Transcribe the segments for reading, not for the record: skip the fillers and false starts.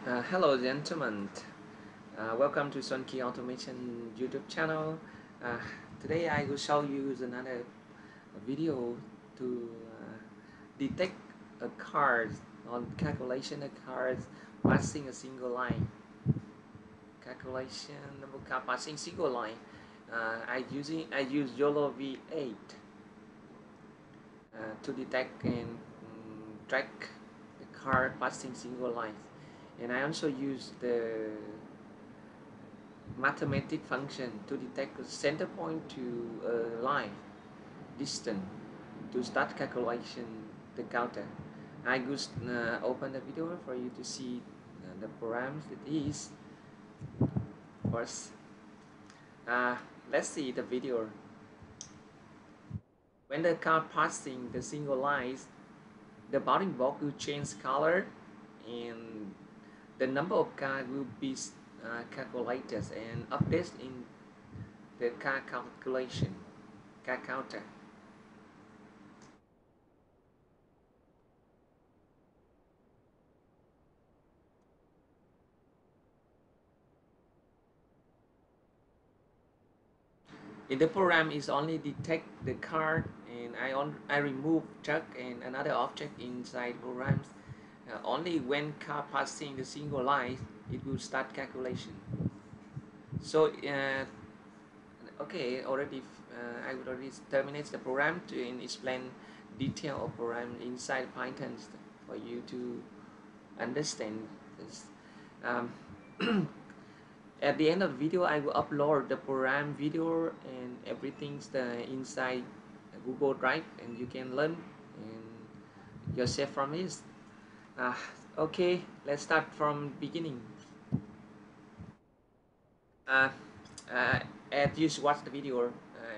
Hello gentlemen, welcome to Sun Key Automation YouTube channel. Uh, Today I will show you another video to detect a card on calculation of cards passing a single line. Calculation number card passing single line. I use YoloV8 to detect and track the card passing single lines, and I also use the mathematic function to detect the center point to a line distance to start calculation the counter. I just open the video for you to see the programs it is. First, let's see the video. When the car passing the single lines, the bounding box will change color and the number of cards will be calculated and updated in the car calculation, car counter. In the program is only detect the card, and I remove chuck and another object inside programs. Only when car passing the single line it will start calculation. So okay, already I would already terminate the program to explain detail of program inside Python for you to understand this. Um, at the end of the video, I will upload the program video and everything's inside Google Drive, and you can learn and yourself from this. Uh, okay, let's start from beginning. Uh, as you watch the video,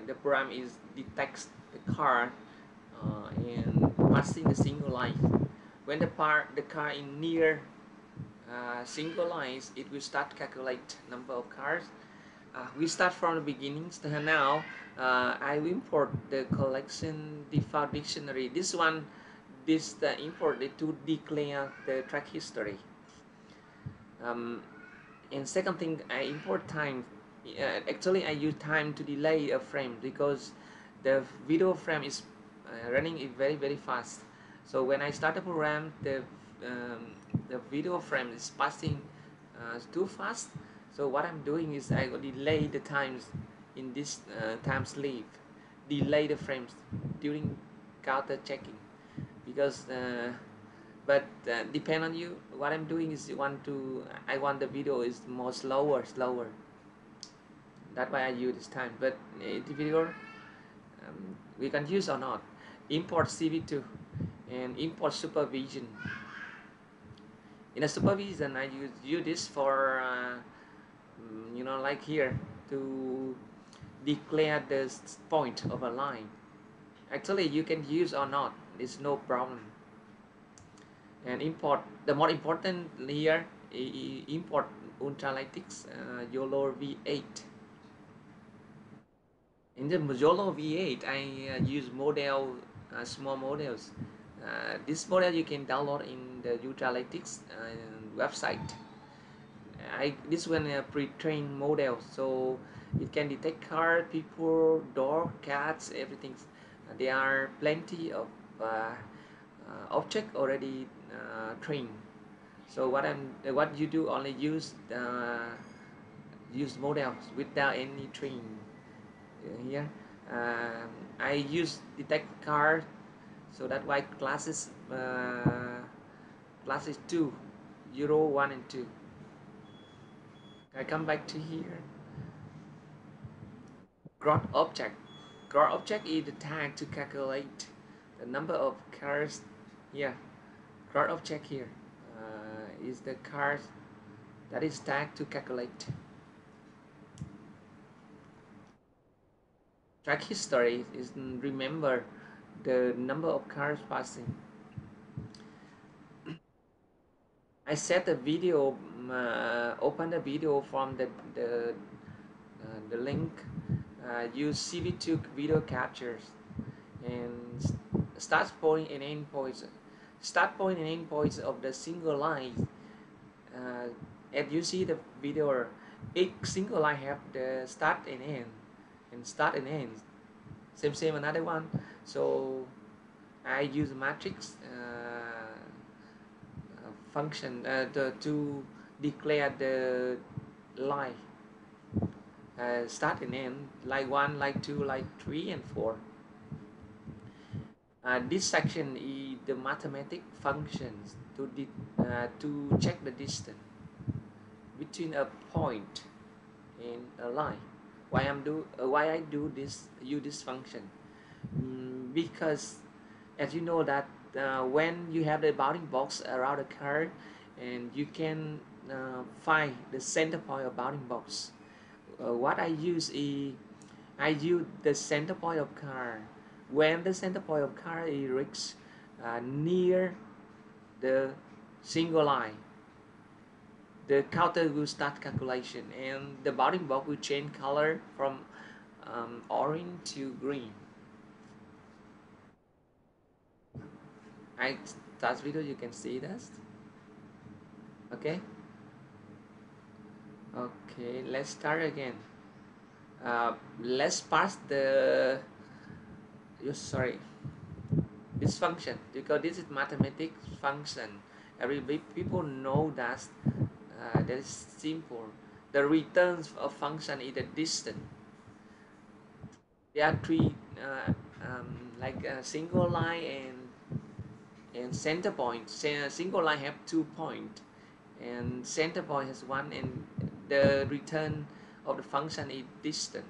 the program is detects the car and passing the single line. When the car in near single lines, it will start calculate number of cars. We start from the beginnings. Now I will import the collection default dictionary. This import it to declare the track history. And second thing, I import time. Actually, I use time to delay a frame because the video frame is running it very fast. So when I start the program, the video frame is passing too fast. So what I'm doing is I will delay the times in this time sleeve, delay the frames during counter checking, because but depend on you. What I'm doing is I want the video is more slower. That's why I use this time. But the video we can use or not. Import CV2 and import supervision. In a supervision, I use this for like here to declare the point of a line. Actually, you can use or not. It's no problem. And import, the more important here, import Ultralytics YoloV8. In the YoloV8, I use small models. This model you can download in the Ultralytics website. This one pre-trained model, so it can detect car, people, dog, cats, everything. There are plenty of object already trained. So what you do, only use models without any training. Here I use detect car, so that's why classes 2, 0, 1 and 2. I come back to here. Growth object. Growth object is the tag to calculate the number of cars. Here, growth object here is the cars that is tagged to calculate. Track history is remember the number of cars passing. I set the video, open the video from the link. Use CV2 video captures and start point and end points. Start point and end points of the single line as you see the video, each single line have the start and end, and start and end. Same another one. So I use matrix function to declare the line start and end, like 1, like 2, like 3 and 4. This section is the mathematic functions to check the distance between a point and a line. Why I do this, use this function? Because as you know that when you have the bounding box around the car, and you can find the center point of bounding box. What I use is I use the center point of car. When the center point of car is reached near the single line, the counter will start calculation, and the bounding box will change color from orange to green. I start video, you can see this. Okay, let's start again. Let's pass the this function, because this is mathematics function. Every people know that that is simple. The returns of function is the distance. There are three like a single line and center point. Single line have 2 points, and center point has 1, and the return of the function is distance.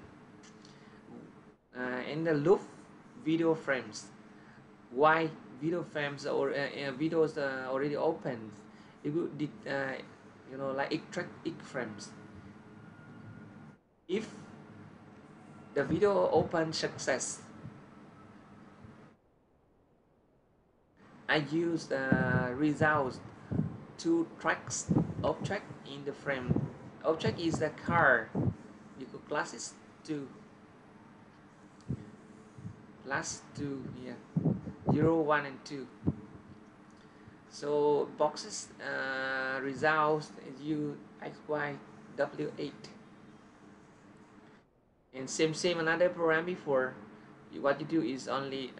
In the loop video frames, why video frames or videos already open, it would like extract frames. If the video open success, I use the results to track object in the frame. Object is the car. You could class it to class 2 here, 0, 1 and 2. So boxes results u x y w8, and same another program before. What you do is only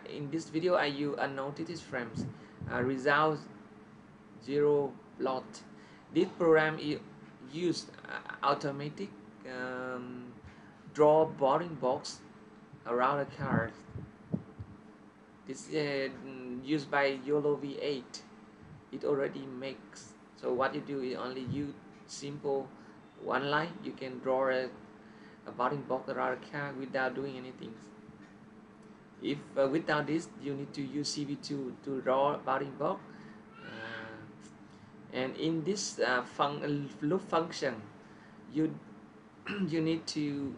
in this video I use unnotated frames, results 0 plot. This program is used automatic draw bounding box around a card. This is used by YoloV8. It already makes. So what you do is only use simple one line. You can draw a bounding box around a card without doing anything. If without this, you need to use CV2 to draw a bounding box. And in this loop function, you you need to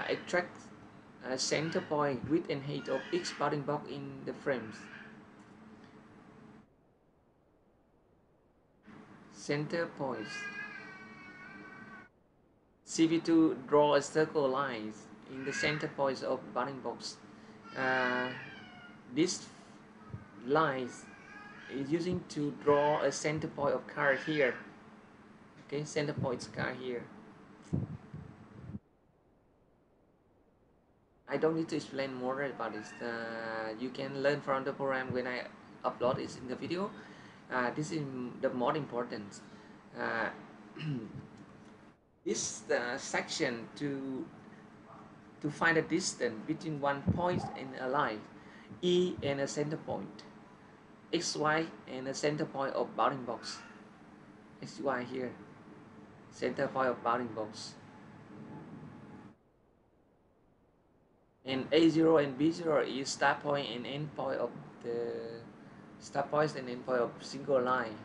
extract center point, width and height of each bounding box in the frames. Center points. CV2 draw a circle lines in the center points of bounding box. This lines is using to draw a center point of car here. Okay, center points car here. I don't need to explain more about this. You can learn from the program when I upload it in the video. This is the most important. This section to find the distance between one point and a line, E and a center point, XY and a center point of bounding box. XY here, center point of bounding box. And A0 and B0 is start point and end point of the start points and end point of single line.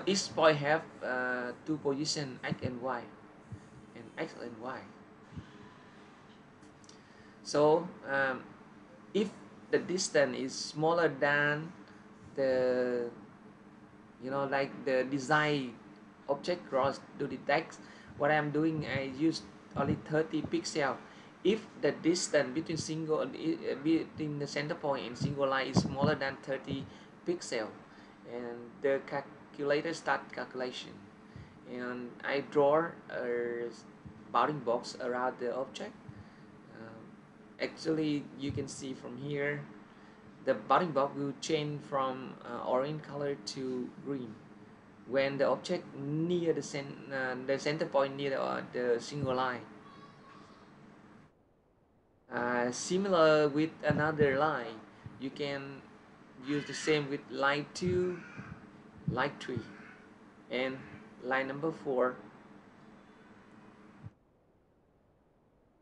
Each point have 2 positions, X and Y, and X and Y. So if the distance is smaller than the like the design object cross to detect, what I'm doing, I use only 30 pixels, if the distance between between the center point and single line is smaller than 30 pixel, and the calculator start calculation, and I draw a bounding box around the object. um, Actually, you can see from here the bounding box will change from orange color to green when the object near the center point near the single line. Similar with another line, you can use the same with line 2, line 3, and line number 4.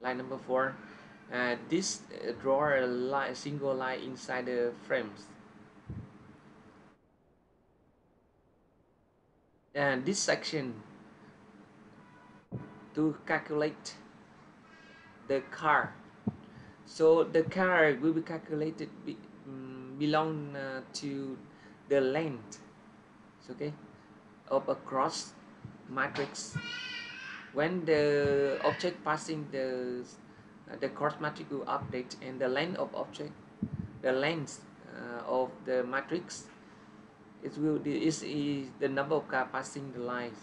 Line number 4. This draw a single line inside the frames. And this section to calculate the car. So the car will be calculated belong to the length, okay, of a cross matrix. When the object passing the cross matrix will update, and the length of object, the length of the matrix, is the number of car passing the lines.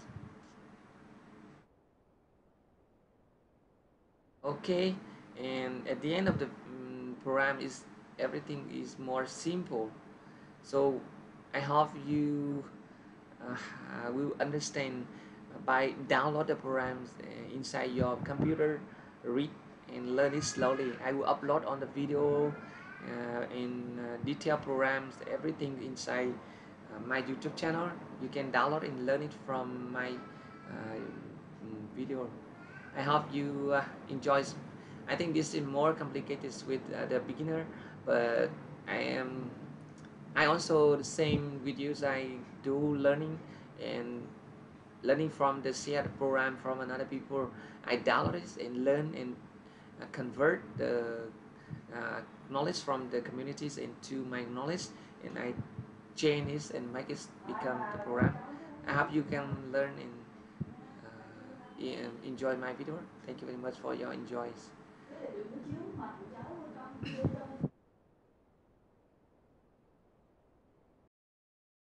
Okay, and at the end of the program is everything is more simple. So I hope you will understand by download the programs inside your computer, read and learn it slowly. I will upload on the video in detailed programs, everything inside my YouTube channel. You can download and learn it from my video. I hope you enjoy. I think this is more complicated with the beginner, but I am I also the same videos I do learning and learning from the shared program from another people. I download it and learn and convert the knowledge from the communities into my knowledge, and I change it and make it become the program. I hope you can learn and enjoy my video. Thank you very much for your enjoy.